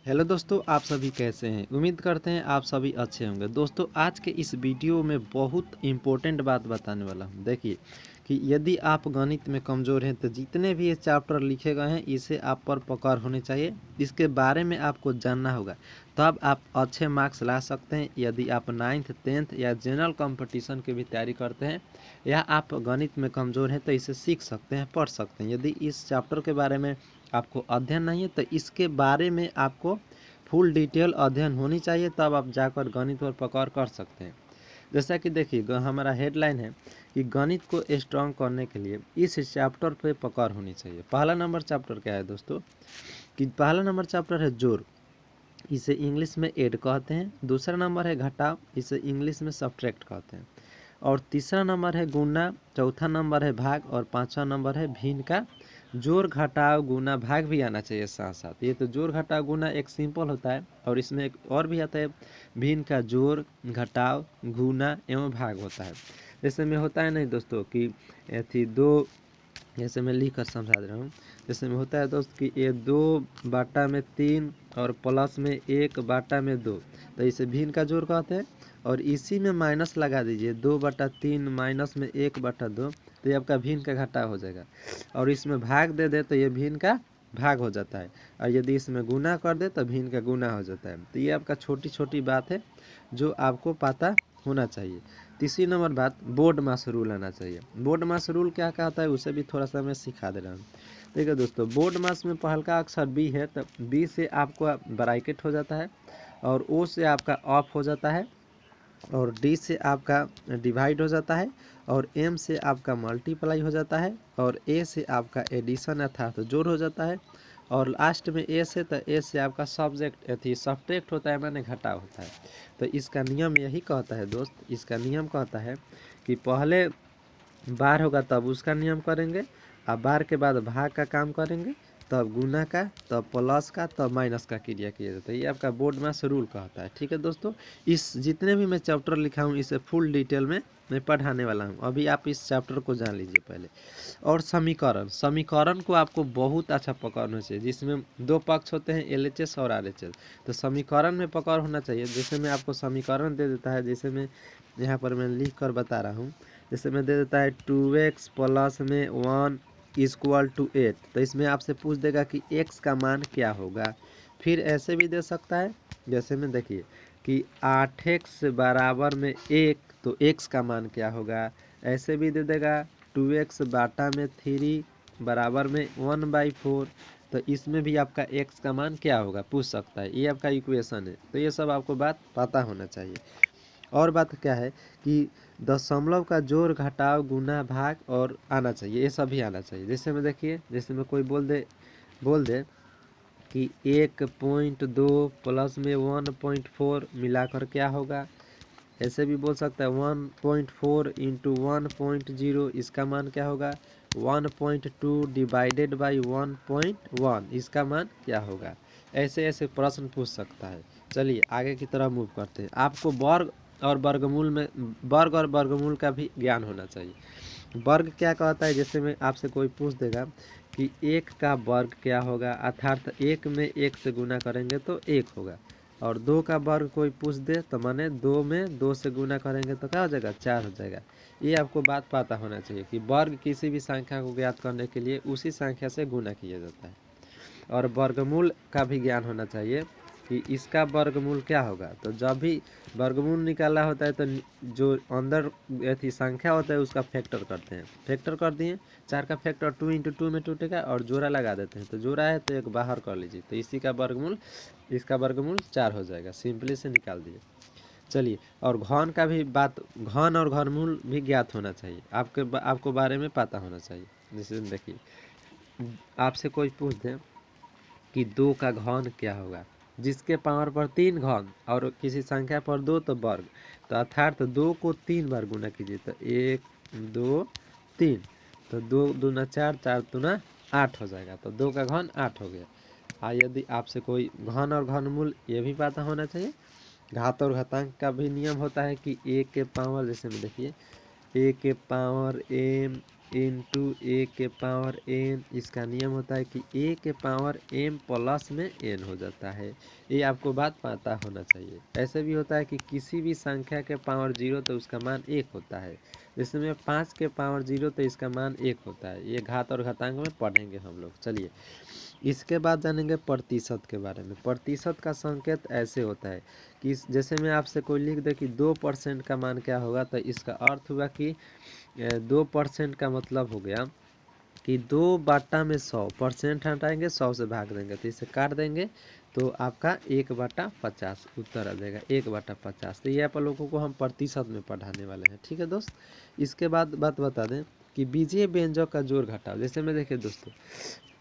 Hello दोस्तों, आप सभी कैसे हैं। उम्मीद करते हैं आप सभी अच्छे होंगे। दोस्तों, आज के इस वीडियो में बहुत इम्पोर्टेंट बात बताने वाला हूं। देखिए कि यदि आप गणित में कमज़ोर हैं तो जितने भी ये चैप्टर लिखे गए हैं इसे आप पर पकड़ होनी चाहिए। इसके बारे में आपको जानना होगा, तब आप अच्छे मार्क्स ला सकते हैं। यदि आप 9th 10th या जनरल कंपटीशन की भी तैयारी करते हैं या आप गणित में कमज़ोर हैं तो इसे सीख सकते हैं, पढ़ सकते हैं। यदि इस चैप्टर के बारे में आपको अध्ययन नहीं है तो इसके बारे में आपको फुल डिटेल अध्ययन होनी चाहिए, तब आप जाकर गणित पर पकड़ कर सकते हैं। जैसा कि देखिए हमारा हेडलाइन है कि गणित को स्ट्रॉन्ग करने के लिए इस चैप्टर पे पकड़ होनी चाहिए। पहला नंबर चैप्टर क्या है दोस्तों, कि पहला नंबर चैप्टर है जोड़, इसे इंग्लिश में ऐड कहते हैं। दूसरा नंबर है घटाव, इसे इंग्लिश में सब्ट्रैक्ट कहते हैं। और तीसरा नंबर है गुना, चौथा नंबर है भाग और पांचवा नंबर है भिन्न का जोड़ घटाव गुना भाग भी आना चाहिए साथ साथ। ये तो जोड़ घटाव गुना एक सिंपल होता है और इसमें एक और भी आता है भिन्न का जोड़ घटाव गुना एवं भाग होता है। जैसे में होता है नहीं दोस्तों कि थी दो, जैसे मैं लिख कर समझा दे रहा हूँ। जैसे में होता है दोस्त कि ये 2/3 और प्लस में 1/2, तो इसे भिन्न का जोड़ कहते हैं। और इसी में माइनस लगा दीजिए, 2/3 माइनस में 1/2, तो ये आपका भिन्न का घटाव हो जाएगा। और इसमें भाग दे दे तो ये भिन्न का भाग हो जाता है। और यदि इसमें गुना कर दे तो भिन्न का गुना हो जाता है। तो ये आपका छोटी छोटी बात है जो आपको पता होना चाहिए। तीसरी नंबर बात, बोर्ड मास रूल आना चाहिए। बोर्ड मास रूल क्या कहता है उसे भी थोड़ा सा मैं सिखा दे रहा हूँ। ठीक है दोस्तों, बोर्ड मास में पहला अक्षर बी है तो बी से आपका ब्रैकेट हो जाता है, और ओ से आपका ऑफ हो जाता है, और डी से आपका डिवाइड हो जाता है, और एम से आपका मल्टीप्लाई हो जाता है, और ए से आपका एडिशन अर्थात जोड़ हो जाता है, और लास्ट में ए से, तो ए से आपका सब्जेक्ट अथी सब्ट्रैक्ट होता है, माने घटाव होता है। तो इसका नियम यही कहता है दोस्त, इसका नियम कहता है कि पहले बार होगा तब उसका नियम करेंगे, और बार के बाद भाग का काम करेंगे, तब गुना का, तब प्लस का, तब माइनस का क्रिया किया जाता है। ये आपका बोर्ड मास रूल कहता है। ठीक है दोस्तों, इस जितने भी मैं चैप्टर लिखा हूँ इसे फुल डिटेल में मैं पढ़ाने वाला हूँ। अभी आप इस चैप्टर को जान लीजिए पहले। और समीकरण, समीकरण को आपको बहुत अच्छा पकड़ना चाहिए, जिसमें दो पक्ष होते हैं, LHS और RHS। तो समीकरण में पकड़ होना चाहिए। जैसे मैं आपको समीकरण दे देता है, जैसे मैं यहाँ पर मैं लिख कर बता रहा हूँ। जैसे मैं दे देता है 2x प्लस में 1 इक्वल टू 8, तो इसमें आपसे पूछ देगा कि x का मान क्या होगा। फिर ऐसे भी दे सकता है, जैसे में देखिए कि 8x बराबर में 1, तो x का मान क्या होगा। ऐसे भी दे देगा 2x बाटा में 3 बराबर में 1/4, तो इसमें भी आपका x का मान क्या होगा पूछ सकता है। ये आपका इक्वेशन है। तो ये सब आपको बात पता होना चाहिए। और बात क्या है कि दशमलव का जोड़ घटाव गुना भाग और आना चाहिए, ये सभी आना चाहिए। जैसे में देखिए, जैसे में कोई बोल दे कि 1.2 प्लस में 1.4 मिलाकर क्या होगा। ऐसे भी बोल सकता है 1.4 इंटू 1.0, इसका मान क्या होगा। 1.2 डिवाइडेड बाई 1.1, इसका मान क्या होगा। ऐसे ऐसे प्रश्न पूछ सकता है। चलिए आगे की तरफ मूव करते हैं। आपको वर्ग और वर्गमूल में, वर्ग और वर्गमूल का भी ज्ञान होना चाहिए। वर्ग क्या कहता है, जैसे में आपसे कोई पूछ देगा कि 1 का वर्ग क्या होगा, अर्थात 1 में 1 से गुना करेंगे तो 1 होगा। और 2 का वर्ग कोई पूछ दे तो माने 2 में 2 से गुना करेंगे तो क्या हो जाएगा, 4 हो जाएगा। ये आपको बात पता होना चाहिए कि वर्ग किसी भी संख्या को ज्ञात करने के लिए उसी संख्या से गुना किया जाता है। और वर्गमूल का भी ज्ञान होना चाहिए कि इसका वर्गमूल क्या होगा। तो जब भी वर्गमूल निकालना होता है तो जो अंदर ऐसी संख्या होता है उसका फैक्टर करते हैं। फैक्टर कर दिए, 4 का फैक्टर 2 इंटू 2 में टूटेगा, और जोड़ा लगा देते हैं। तो जोड़ा है तो एक बाहर कर लीजिए, तो इसी का वर्गमूल, इसका वर्गमूल 4 हो जाएगा। सिंपली से निकाल दिए। चलिए, और घन का भी बात, घन और घनमूल भी ज्ञात होना चाहिए, आपको बारे में पता होना चाहिए। जैसे देखिए आपसे कोई पूछ दे कि 2 का घन क्या होगा, जिसके पावर पर 3 घन और किसी संख्या पर 2 तो वर्ग, तो अर्थात 2 को 3 बार गुना कीजिए, तो 1 2 3, तो 2 दूना 4, 4 दूना 8 हो जाएगा। तो 2 का घन 8 हो गया। यदि आपसे कोई घन और घनमूल ये भी पता होना चाहिए। घात और घातांक का भी नियम होता है कि 1 के पावर, जैसे में देखिए 1 के पावर m इंटू ए के पावर एन। इसका नियम होता है कि ए के पावर एम प्लस में एन हो जाता है। ये आपको बात पता होना चाहिए। ऐसे भी होता है कि किसी भी संख्या के पावर 0 तो उसका मान 1 होता है। जिसमें 5 के पावर 0 तो इसका मान 1 होता है। ये घात और घातांक में पढ़ेंगे हम लोग। चलिए इसके बाद जानेंगे प्रतिशत के बारे में। प्रतिशत का संकेत ऐसे होता है कि जैसे मैं आपसे कोई लिख दे कि 2% का मान क्या होगा, तो इसका अर्थ हुआ कि 2% का मतलब हो गया कि 2/100%। हटाएंगे 100 से भाग देंगे तो इसे काट देंगे तो आपका 1/50 उत्तर आ जाएगा। 1/50 तो ये आप लोगों को हम प्रतिशत में पढ़ाने वाले हैं। ठीक है दोस्त। इसके बाद बात बता दें कि बीजीय व्यंजक का जोड़ घटाव। जैसे में देखिए दोस्तों,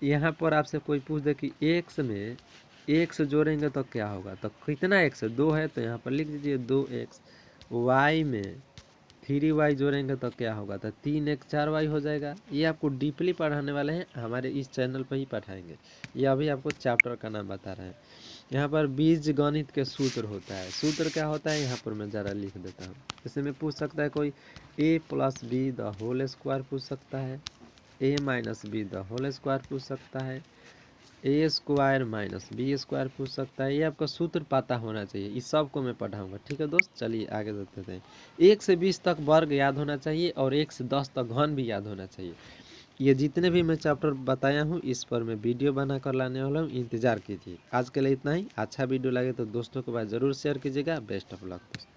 यहाँ पर आपसे कोई पूछ दे कि एक्स में एक्स जोड़ेंगे तो क्या होगा, तो कितना एक्स है, 2 है, तो यहाँ पर लिख दीजिए 2x। वाई में 3y जोड़ेंगे तो क्या होगा, तो 3x 4y हो जाएगा। ये आपको डीपली पढ़ाने वाले हैं, हमारे इस चैनल पर ही पढ़ाएंगे। ये अभी आपको चैप्टर का नाम बता रहे हैं। यहाँ पर बीज गणित के सूत्र होता है। सूत्र क्या होता है यहाँ पर मैं ज़रा लिख देता हूँ। जैसे में पूछ सकता है कोई a + b the whole square पूछ सकता है, a - b the whole square पूछ सकता है, a² - b² पूछ सकता है। ये आपका सूत्र पता होना चाहिए। इस सब को मैं पढ़ाऊंगा। ठीक है दोस्त। चलिए आगे बढ़ते हैं। 1 से 20 तक वर्ग याद होना चाहिए और 1 से 10 तक घन भी याद होना चाहिए। ये जितने भी मैं चैप्टर बताया हूँ इस पर मैं वीडियो बना कर लाने वाला हूँ, इंतजार कीजिए। आज के लिए इतना ही। अच्छा वीडियो लगे तो दोस्तों के पास ज़रूर शेयर कीजिएगा। बेस्ट ऑफ लक दोस्तों।